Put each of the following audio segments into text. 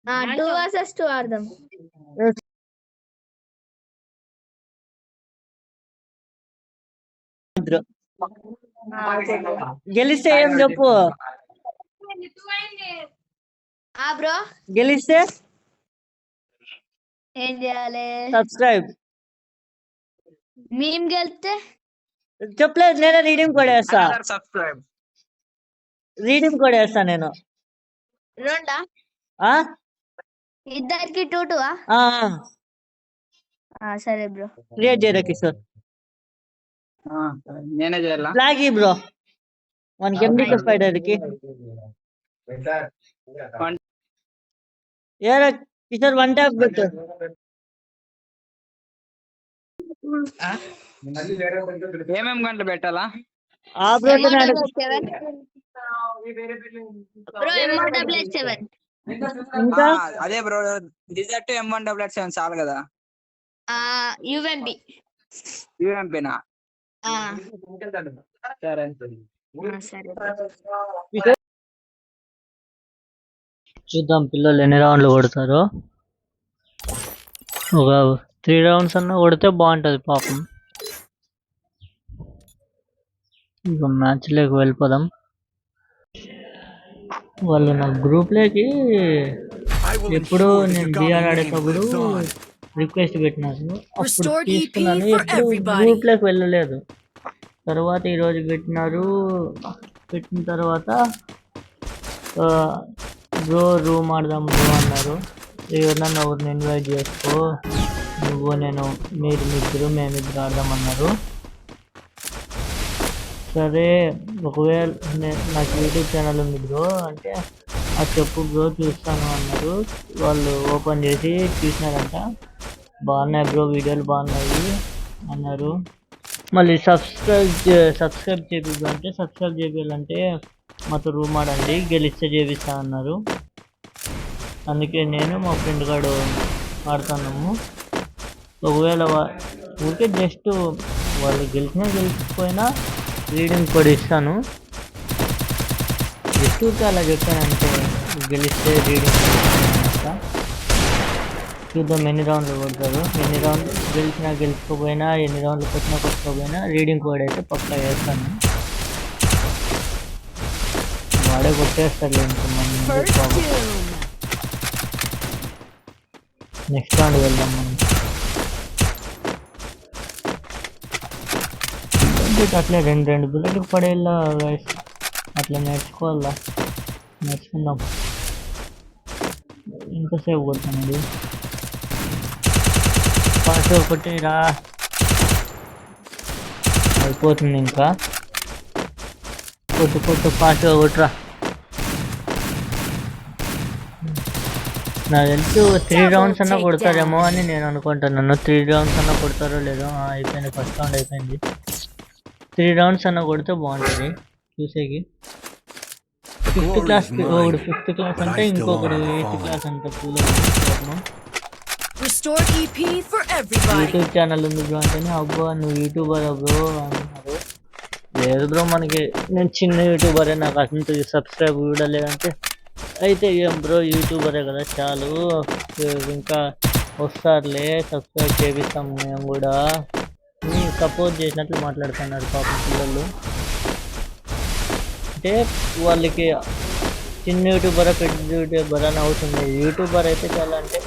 2 vs 2 ఆడదాం. గెలిస్తే ఏం చెప్పు. బ్రో గెలిస్తే ఏం చేయాలి? సబ్స్క్రైబ్. మేము గెలిస్తే చెప్పలేదు, నేనే రీడింగ్ కోడ్ వేస్తా. సబ్స్క్రైబ్. రీడింగ్ కోడ్ వేస్తా నేను. రెండా? ఇద్దరికి 2-2. సరే బ్రో. క్రియేట్ చేయరా కిషోర్? నేనే చేయాలా? ఫ్లాగ్ బ్రో, మనకి ఎండికి స్పైడర్ కి ఏరా కిషోర్ 1 ట్యాప్ పెట్టు. ఏమేం గంటలు పెట్టాలా? ఇంకా అదే బ్రో, డిజర్ట్ M188 చాలు కదా. యూఎంపీనా? సరే. చూద్దాం పిల్లలు ఎన్ని రౌండ్లు కొడతారో. ఒక 3 రౌండ్స్ అన్నా కొడితే బాగుంటది పాపం. ఇక మ్యాచ్ లోకి వెళ్ళిపోదాం. వాళ్ళు నా గ్రూప్ లోకి ఎప్పుడు నేను బిఆర్ ఆడేటప్పుడు రిక్వెస్ట్ పెట్టినారు, అప్పుడు తీసుకున్నాను. ఎప్పుడు గ్రూప్ లోకి వెళ్ళలేదు. తర్వాత ఈరోజు పెట్టిన తర్వాత బ్రో రూమ్ ఆడదాం బ్రో అన్నారు. ఎవరినన్నా ఎవరిని ఇన్వైట్ చేసుకో, మీరు ముగ్గురు మేమిద్దరు ఆడదామన్నారు. సరే, ఒకవేళ నాకు యూట్యూబ్ ఛానల్ ఉంది బ్రో అంటే అది చెప్పు బ్రో చూస్తాను అన్నారు. వాళ్ళు ఓపెన్ చేసి చూసినారంట, బాగున్నాయి బ్రో వీడియోలు బాగున్నాయి అన్నారు. మళ్ళీ సబ్స్క్రైబ్ చేయాలంటే సబ్స్క్రైబ్ చేయాలంటే మాతో రూమ్ ఆడండి, గెలిస్తే చేపిస్తా అన్నారు. అందుకే నేను మా ఫ్రెండ్ గాడు ఆడుతున్నాము. ఒకవేళ ఊరికే జస్ట్ వాళ్ళు గెలిచిపోయినా రీడింగ్ కూడా ఇస్తాను. జస్ట్ అలా చెప్పానంటే గెలిస్తే రీడింగ్ ఇస్తా. చూద్దాం ఎన్ని రౌండ్లు కొడతారు. ఎన్ని రౌండ్లు గెలిచిపోయినా ఎన్ని రౌండ్లు కొట్టకపోయినా రీడింగ్ కోడ్ అయితే పక్కా వేస్తాను. వాడే కొట్టేస్తాడు. నెక్స్ట్ రౌండ్ వెళ్దాం మనం. అట్లే రెండు బుల్లెట్కి పడేలా అట్లా నేర్చుకుందాం. ఇంతసేపు కొడతానండి. ఫాస్ట్ ఒకటి రా అయిపోతుంది. ఇంకా కొట్టు ఫాస్ట్గా కొట్టురా. నాకు తెలుసు 3 రౌండ్స్ అన్నా కొడతారేమో అని నేను అనుకుంటున్నాను. 3 రౌండ్స్ అన్నా కొడతారో లేదో. అయిపోయింది, ఫస్ట్ రౌండ్ అయిపోయింది. 3 రౌండ్స్ అన్నా కొడితే బాగుంటుంది చూసేకి. 5th క్లాస్ అంటే ఇంకొకడు 8th క్లాస్ అంట. యూట్యూబ్ ఛానల్ ఉంది బ్రో అంటే, అబ్బా నువ్వు యూట్యూబర్ బ్రో అన్నారు. లేదు బ్రో, నేను చిన్న యూట్యూబరే, నాకు అసలు సబ్స్క్రైబ్ కూడా లేదంటే, అయితే ఏం బ్రో యూట్యూబరే కదా చాలు, ఇంకా వస్తారులే సబ్స్క్రైబ్ చేపిస్తాము మేము కూడా సపోర్ట్ చేసినట్లు మాట్లాడుతున్నారు పాపం పిల్లలు. అంటే వాళ్ళకి చిన్న యూట్యూబర్ పెద్ద యూట్యూబర్ అని అవుతుంది. యూట్యూబర్ అయితే చాలా అంటే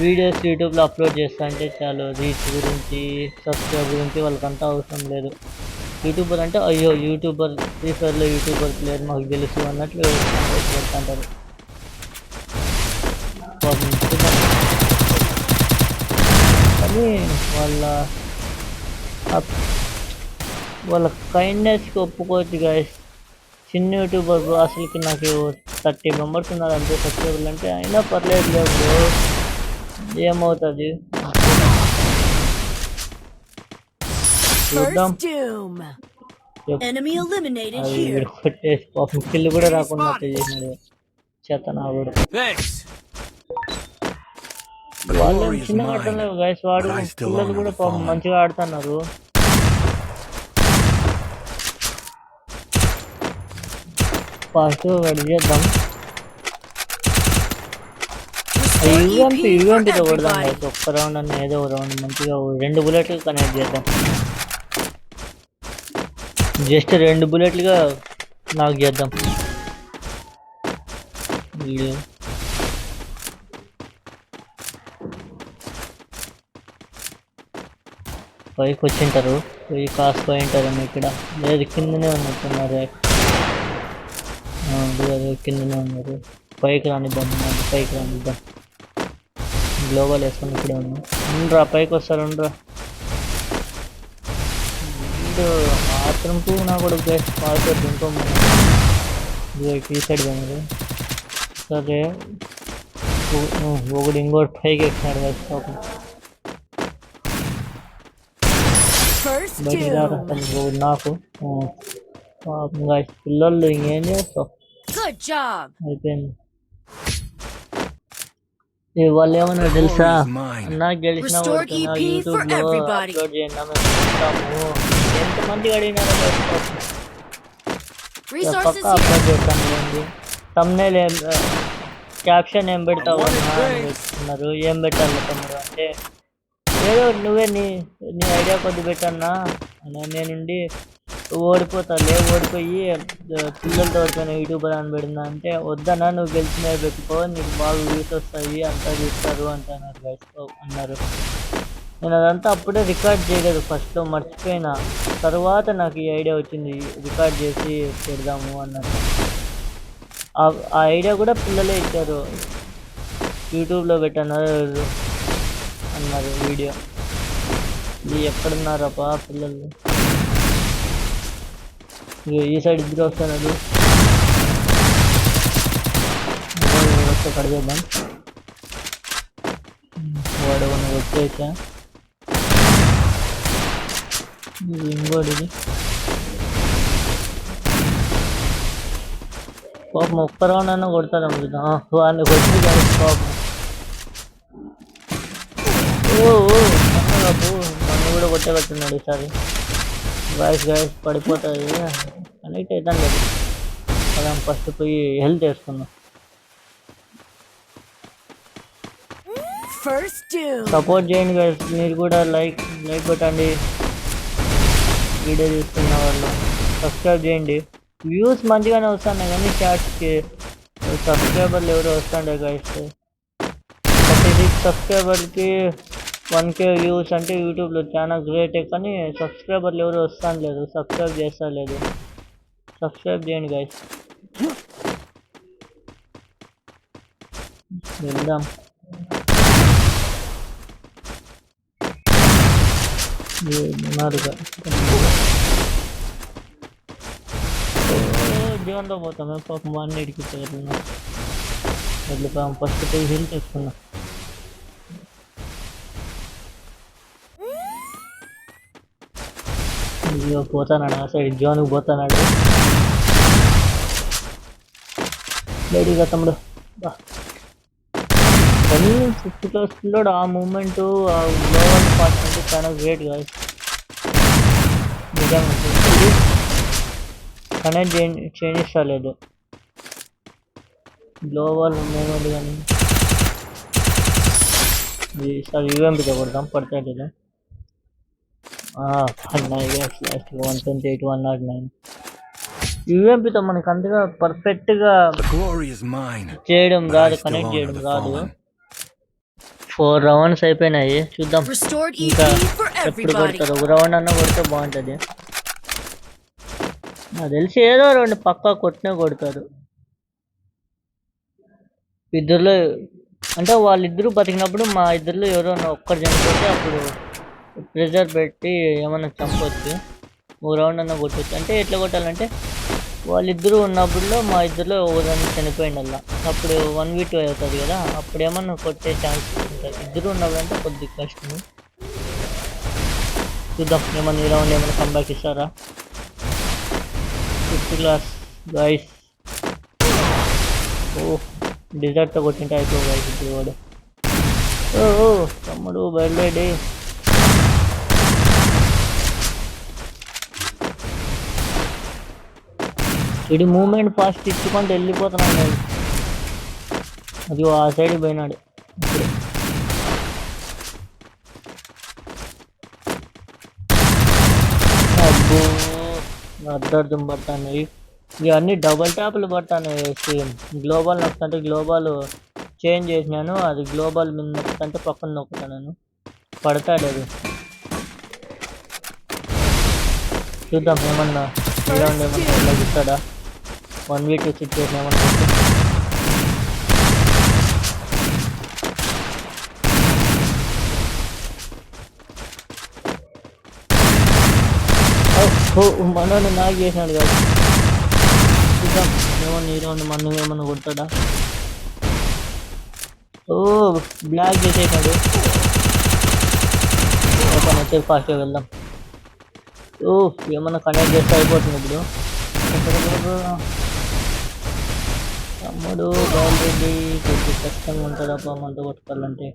వీడియోస్ యూట్యూబ్లో అప్లోడ్ చేస్తా అంటే చాలు, రీచ్ గురించి సబ్స్క్రైబ్ గురించి వాళ్ళకంతా అవసరం లేదు. యూట్యూబర్ అంటే అయ్యో యూట్యూబర్, ఫ్రీ ఫైర్లో యూట్యూబర్ ప్లేయర్ మాకు తెలుసు అన్నట్లు పెడుతుంటారు. కానీ వాళ్ళ కైండ్నెస్కి ఒప్పుకోవచ్చు గాయస్. చిన్న యూట్యూబర్ బ్రో, అసలుకి నాకు 30 మెంబర్స్ ఉన్నారు అంతే సబ్స్క్రైబర్లు అంటే, అయినా పర్లేదు లేదు బ్రో, ఏమవుతుంది చూద్దాం. కొట్టేసి పాపం కిల్లు కూడా రాకుండా చేసినాడు చేతనా కూడా. వాళ్ళు చిన్నగా ఆడుతున్నారు గైస్, వాడు పిల్లలు కూడా పాపం మంచిగా ఆడుతున్నారు. ఫాస్ట్ రెడీ చేద్దాం. యూఎంపీతో కొడదాం guys. ఒక్క రౌండ్ అన్న ఏదో ఒక రౌండ్ మంచిగా 2 బుల్లెట్లు కనెక్ట్ చేద్దాం. జస్ట్ 2 బుల్లెట్లుగా నాక్ చేద్దాం. పైకి వచ్చింటారు, పోయి కాసుకొని ఉంటారు ఇక్కడ. లేదు కిందనే ఉన్నట్టున్నారు, కిందనే ఉన్నారు. పైకి రానిద్దాం, పైకి రానిద్దాం. గ్లోబల్ వేసుకొని ఇక్కడే ఉన్నాం. ఉండరా పైకి వస్తారు, ఉండరా. బాత్రూమ్కు నా కూడా బెస్ట్ పాస్వర్డ్ ఇంకో ఈ సైడ్ పోయినారు. సరే ఒకటి ఇంకోటి పైకి ఎక్కినాడు కదా. బయటికి రారా నాకు పిల్లలు ఇంకేం చేస్తావు, అయిపోయింది. వాళ్ళు ఏమన్నా తెలుసా, నాకు గెలిచినా యూట్యూబ్లో అప్లోడ్ చేయండి మేము చూస్తాము. ఎంతమంది అడిగినారో పక్క అప్లోడ్ చేస్తాను. తమ్నేల్ క్యాప్షన్ ఏం పెడతావు అన్నారు. ఏం పెట్టాలి తమ్ముడు అంటే ఏదో నువ్వే నీ ఐడియా కొద్ది పెట్టన్నా. నేనుండి ఓడిపోతాలే, ఓడిపోయి పిల్లలతో ఓడిపోయిన యూట్యూబర్ అని పెడిందా అంటే వద్దన్నా, నువ్వు గెలిచినవి పెట్టుకో, నీకు బాగా వ్యూస్ వస్తాయి, అంతా చూస్తారు అంటున్నారు గైస్ అన్నారు. నేను అదంతా అప్పుడే రికార్డ్ చేయలేదు, ఫస్ట్లో మర్చిపోయినా. తర్వాత నాకు ఈ ఐడియా వచ్చింది, రికార్డ్ చేసి పెడదాము అన్నారు. ఆ ఐడియా కూడా పిల్లలే ఇచ్చారు, యూట్యూబ్లో పెట్టన్నారు అన్నారు వీడియో. ఇది ఎక్కడున్నారప్పా పిల్లలు? ఈ సైడ్ ఇద్దరు వస్తున్నారు, వస్తే కడిగేద్దాం. వాడు వచ్చేసా, ఇది ఇంకోటిది. పాపం ఒక్క రౌండ్ అన్నా కొడతారు అనుకుంటా. వాడిని కొట్టి పాపం బాబు నన్ను కూడా కొట్టగట్టున్నాడు ఈసారి. గాయస్ పడిపోతుంది, కనెక్ట్ అవుతాను లేదు. అలా ఫస్ట్ పోయి హెల్త్ వేసుకున్నాం. సపోర్ట్ చేయండి గైస్, మీరు కూడా లైక్ కొట్టండి. వీడియో చూస్తున్న వాళ్ళు సబ్స్క్రైబ్ చేయండి. వ్యూస్ మంచిగానే వస్తున్నాయి కానీ షార్ట్స్కి సబ్స్క్రైబర్లు ఎవరు వస్తుండే గైస్. 36 సబ్స్క్రైబర్కి 1K వ్యూస్ అంటే యూట్యూబ్లో చాలా గ్రేటే, కానీ సబ్స్క్రైబర్లు ఎవరు వస్తాను లేదు, సబ్స్క్రైబ్ చేస్తా లేదు. సబ్స్క్రైబ్ చేయండి గైస్. వెళ్దాం. జీవంతో పోతాం పాపం, వాడిని ఇడికిపోయారు. వెళ్ళిపోయాం, ఫస్ట్ పోయి హెల్త్ చేసుకున్నాం. పోతానాడు ఆ సైడ్, జోన్కి పోతానాడు. లేడీగా తమ్ముడు కానీ 50 క్లాస్ పిల్లోడు ఆ మూమెంట్, ఆ గ్లోబల్ పార్ట్ అంటే చాలా గ్రేట్ గా నిజంగా. కనెక్ట్ చేయనిస్తలేదు గ్లోబల్ మూమెంట్ కానీ. ఈసారి యూఎంపీతో కొడతాం, పడతాయి లేదా. 128, 109 యూఎంపీతో మనకి అంతగా పర్ఫెక్ట్గా చేయడం రాదు, కనెక్ట్ చేయడం రాదు. 4 రౌండ్స్ అయిపోయినాయి, చూద్దాం ఇంకా ఎప్పుడు కొడతారు. ఒక రౌండ్ అన్నా కొడితే బాగుంటుంది. నాకు తెలిసి ఏదో 2 పక్కా కొట్టినే కొడతారు. ఇద్దరులో అంటే వాళ్ళిద్దరూ బతికినప్పుడు మా ఇద్దరులో ఎవరో ఒక్కరు చనిపోతే అప్పుడు ప్రెజర్ పెట్టి ఏమన్నా చంపవచ్చు, ఒక రౌండ్ అన్నా కొట్టచ్చు. అంటే ఎట్లా కొట్టాలంటే వాళ్ళిద్దరూ ఉన్నప్పుడులో మా ఇద్దరులో ఒకదాన్ని చనిపోయింది అలా, అప్పుడు 1v2 అవుతుంది కదా, అప్పుడు ఏమన్నా కొట్టే ఛాన్స్ ఉంటుంది. ఇద్దరు ఉన్నప్పుడు అంటే కొద్దిగా కష్టం. చూద్దాం ఏమన్నా ఈ రౌండ్ ఏమైనా కంబ్యాక్ ఇస్తారా. 5th class guys. డిజర్ట్తో కొట్టింటే అయిపో గైస్. ఇప్పుడు వాడు తమ్ముడు బయలుదేరి ఇది మూమెంట్ ఫాస్ట్ ఇచ్చుకుంటూ వెళ్ళిపోతున్నాడు. అది ఆ సైడ్ పోయినాడు. అబ్బో అద్దర్థం పడుతున్నాయి ఇవన్నీ డబుల్ ట్యాప్లు పడుతున్నాయి గ్లోబల్ నొక్కంటే గ్లోబల్ చేంజ్ చేసినాను అది గ్లోబల్ మీద నొక్కంటే పక్కన నొక్కుతాను పడతాడు అది చూద్దాం ఏమన్నా రౌండ్ ఏమన్నా ఇస్తాడా 1v2 సిచ్యువేషన్ ఏమన్నా మనోడు నాకు చేసినాడు కాదు చూద్దాం ఏమన్నా ఈ రౌండ్ మనం ఏమన్నా కొడతాడా ఓ బ్లాక్ చేసేసాడు ఓకే ఫాస్ట్గా వెళ్దాం ఓ ఏమన్నా కనెక్ట్ చేస్తే అయిపోతుంది ఇప్పుడు తమ్ముడు బయలుదేరి కొద్ది కష్టంగా ఉంటుంది అప్ప మనతో కొట్టుకోవాలంటే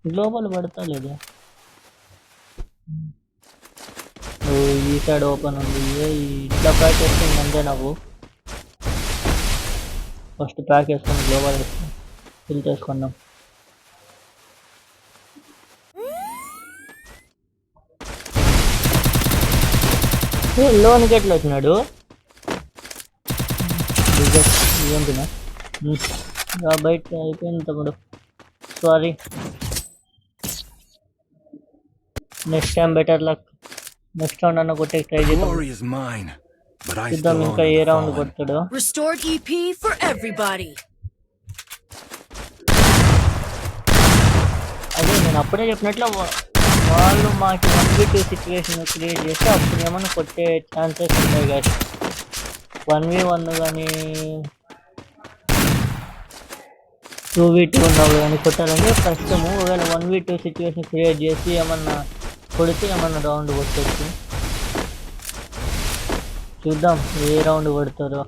గ్లోబల్ పడతా లేదు ఈ సైడ్ ఓపెన్ ఉంది ఇట్లా ప్యాక్ వేసుకుంది అంతే నాకు ఫస్ట్ ప్యాక్ వేసుకొని గ్లోబల్ వేసుకుని ఫిల్ చేసుకున్నాం లోన్కి ఎట్లా వచ్చినాడు ఏంటినా బయట అయిపోయింది తమ్ముడు sorry next time better luck next round అన్న కొట్టే ట్రై చేద్దాం చూద్దాం ఇంకా ఏ రౌండ్ కొడతాడు అదే నేను అప్పుడే చెప్పినట్లు వాళ్ళు మాకు 1v2 సిచ్యువేషన్ క్రియేట్ చేస్తే అప్పుడు ఏమన్నా కొట్టే ఛాన్సెస్ ఉంటాయి కదా 1v1 కానీ 2v2 ఉన్నప్పుడు కానీ కొట్టాలంటే కష్టము ఒకవేళ 1v2 సిచ్యువేషన్ క్రియేట్ చేసి ఏమన్నా కొడితే ఏమన్నా రౌండ్ కొట్టచ్చు చూద్దాం ఏ రౌండ్ కొడతారో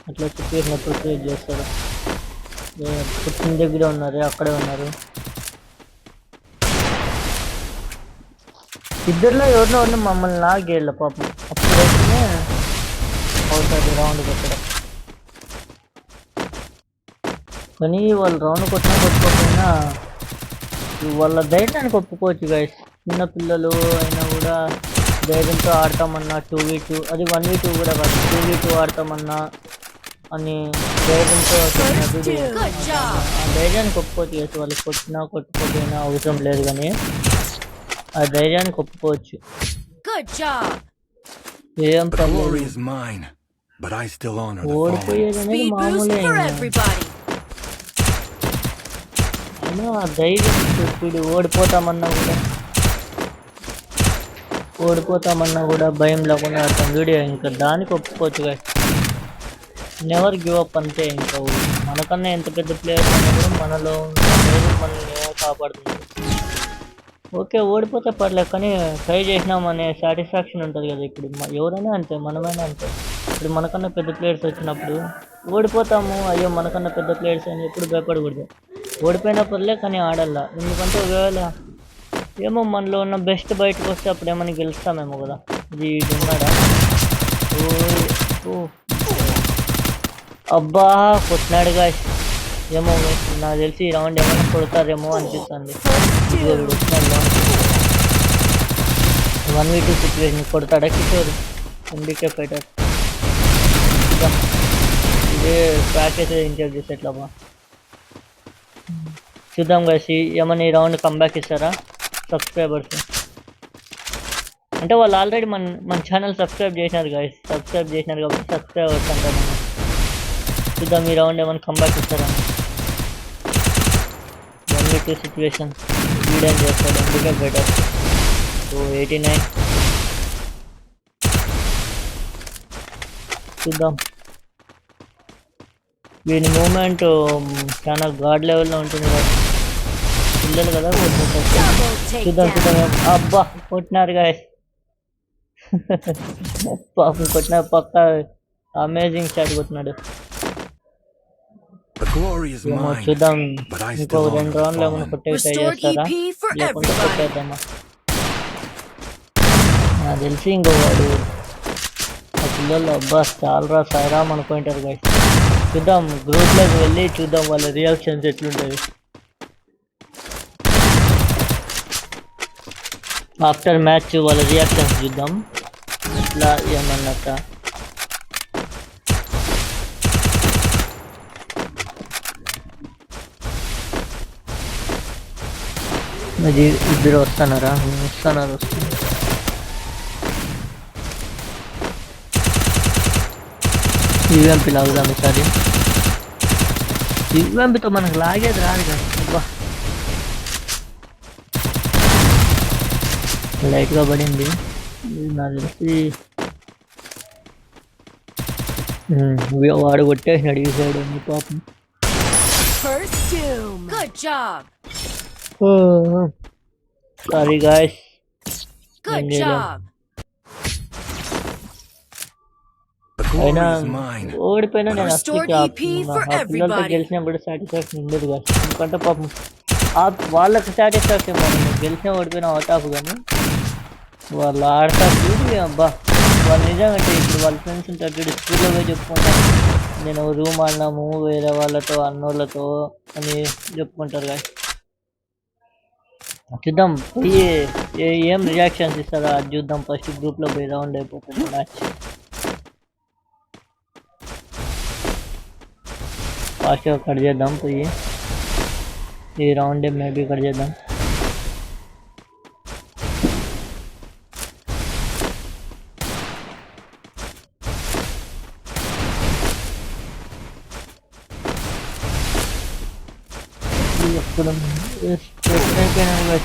అట్లా సిచ్యువేషన్ ఎప్పుడు క్రియేట్ చేస్తారో పుట్టిన దగ్గరే ఉన్నారు అక్కడే ఉన్నారు ఇద్దరిలో ఎవరినో మమ్మల్ని లాగేళ్ళ పాపం అప్పుడైతేనే అవుతుంది రౌండ్ కొట్టడం కానీ వాళ్ళు రౌండ్ కొట్టినా కొట్టుకోకపోయినా వాళ్ళ ధైర్యానికి ఒప్పుకోవచ్చు గైస్ చిన్న పిల్లలు అయినా కూడా ధైర్యంతో ఆడతామన్నా 2v2 అది 1v2 కూడా కాదు 2v2 ఆడతామన్నా అని ధైర్యంతో ఆ ధైర్యానికి ఒప్పుకోవచ్చు గైస్ వాళ్ళు కొట్టినా కొట్టుకోకపోయినా అవసరం లేదు కానీ ఆ ధైర్యానికి ఒప్పుకోవచ్చు ఏం ఓడిపోయేది అనేది మామూలే అయినా ఆ ధైర్యం ఇప్పుడు ఓడిపోతామన్నా కూడా భయం లేకుండా అతను వీడియో ఇంకా దానికి ఒప్పుకోవచ్చు కదా నెవర్ గివ్ అప్ అంతే ఇంకా మనకన్నా ఎంత పెద్ద ప్లేయర్స్ అయినా కూడా మనలో మనల్ని కాపాడుతుంది ఓకే ఓడిపోతే పర్లేదు కానీ ట్రై చేసినామనే సాటిస్ఫాక్షన్ ఉంటుంది కదా ఇప్పుడు ఎవరైనా అంతే మనమైనా అంతే ఇప్పుడు మనకన్నా పెద్ద ప్లేయర్స్ వచ్చినప్పుడు ఓడిపోతాము అయ్యో మనకన్నా పెద్ద ప్లేయర్స్ అని ఎప్పుడు భయపడకూడదు ఓడిపోయినా పర్లే కానీ ఆడాలా ఎందుకంటే ఒకవేళ ఏమో మనలో ఉన్న బెస్ట్ బయటకు వస్తే అప్పుడు ఏమన్నా గెలుస్తామేమో కదా ఇది ఉన్నాడా ఓ అబ్బా కొట్టినాడు గాయస్ ఏమో నాకు తెలిసి ఈ రౌండ్ ఏమైనా కొడతారేమో అనిపిస్తుంది 1v2 సిచ్యువేషన్ కొడతాడా కిషోర్ ఎంబీకే ఫైటర్ ఇదే ప్యాకేజ్ ఇంటర్ చేసి ఎట్లా చూద్దాం కలిసి ఏమన్నా ఈ రౌండ్ కంబ్యాక్ ఇస్తారా సబ్స్క్రైబర్స్ అంటే వాళ్ళు ఆల్రెడీ మన ఛానల్ సబ్స్క్రైబ్ చేసినారు కాబట్టి సబ్స్క్రైబర్స్ అంటారు చూద్దాం ఈ రౌండ్ ఏమైనా కంబ్యాక్ ఇస్తారా 1v2 సిచ్యువేషన్ వీడేం చేస్తాడు ఎందుకే బెటర్ 289 చూద్దాం వీడి మూమెంట్ చాలా గాడ్ లెవెల్లో ఉంటుంది కదా పిల్లలు కదా చూద్దాం అబ్బా కొట్టినారు గాయస్ పాపం కొట్టినారు పక్క అమేజింగ్ షాట్ కొట్టినాడు చూద్దాం ఇంకో 2 రౌండ్లు ఏమైనా కొట్టే ట్రై చేస్తారా లేకుంటే కొట్టేద్దామా నాకు తెలిసి ఇంకో వాడు ఆ పిల్లలు అబ్బా చాలా సాయిరామ్ అనుకుంటారు గైస్ చూద్దాం గ్రూప్లోకి వెళ్ళి చూద్దాం వాళ్ళ రియాక్షన్స్ ఎట్లుంటాయి. ఆఫ్టర్ మ్యాచ్ వాళ్ళ రియాక్షన్స్ చూద్దాం ఎట్లా ఏమన్నట్ట. అది ఇద్దరు వస్తున్నారా? వస్తున్నారు. ఈవెంపీ లాగుదాం ఈసారి. ఈవెంపీతో మనకు లాగేది రాదు కదా. అబ్బా లైట్గా పడింది నాకు తెలిసి. వాడు కొట్టేసినాడు ఈ సైడ్ ఉంది పాపం. Sorry guys. అయినా ఓడిపోయినా నేను అసలు పిల్లలతో గెలిచినప్పుడు సాటిస్ఫాక్షన్ ఉండదు కదా. ఎందుకంటే పాపం వాళ్ళకి సాటిస్ఫాక్షన్ గెలిచినా ఓడిపోయినా అవుట్ ఆఫ్. కానీ వాళ్ళు ఆడతారు చూసి అబ్బా వాళ్ళు నిజంగా ఇప్పుడు వాళ్ళ ఫ్రెండ్స్ ఉంటారు చూడు, స్కూల్లో పోయి చెప్పుకుంటారు నేను రూమ్ ఆడినాము వేరే వాళ్ళతో అన్నోళ్ళతో అని చెప్పుకుంటారు. కానీ చూద్దాం పోయి ఏం రియాక్షన్స్ ఇస్తారో అది చూద్దాం. ఫస్ట్ గ్రూప్లో పోయి రౌండ్ అయిపోతుంది మ్యాచ్. ఫాస్ట్గా కట్ చేద్దాం పోయి ఈ రౌండ్ మేబీ కట్ చేద్దాం.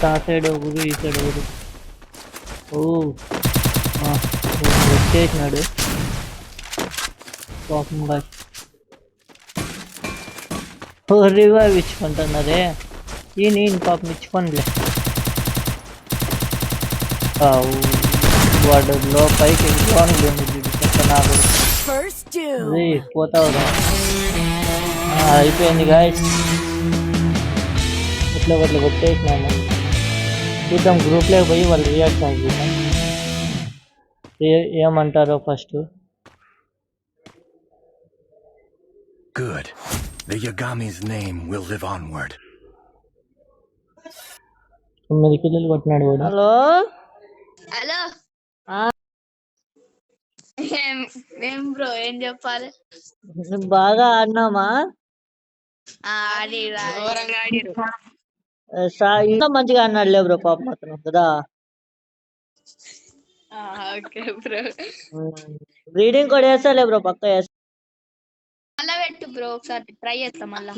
ఆ సైడ్ ఒకరు ఈ సైడ్ ఒకరు. వచ్చేసినాడు పాపం. రివైవ్ ఇచ్చుకుంటున్నారే ఈయన పాపం ఇచ్చుకోనిలే. వాడు పైకి నాకు పోతావు అయిపోయింది గాయస్. ఇట్లా ఒకట్లు కొట్టేసినాము. చూద్దాం గ్రూప్లోకి పోయి వాళ్ళు రియాక్షన్ చూద్దాం ఏమంటారో first. Good. The Yagami's name will live onward. 9 కిలోలు కొట్టినాడు కూడా. హలో హలో ఏం బ్రో ఏం చెప్పాలి? బాగా ఆడినామా? ఇంకా మంచిగా అన్నాడులే బ్రో పాపం అతను కదా. బ్రీడింగ్ కూడా వేస్తాలే బ్రో పక్క వేస్తా. మళ్ళా పెట్టు బ్రో ఒకసారి ట్రై చేస్తాం మళ్ళా.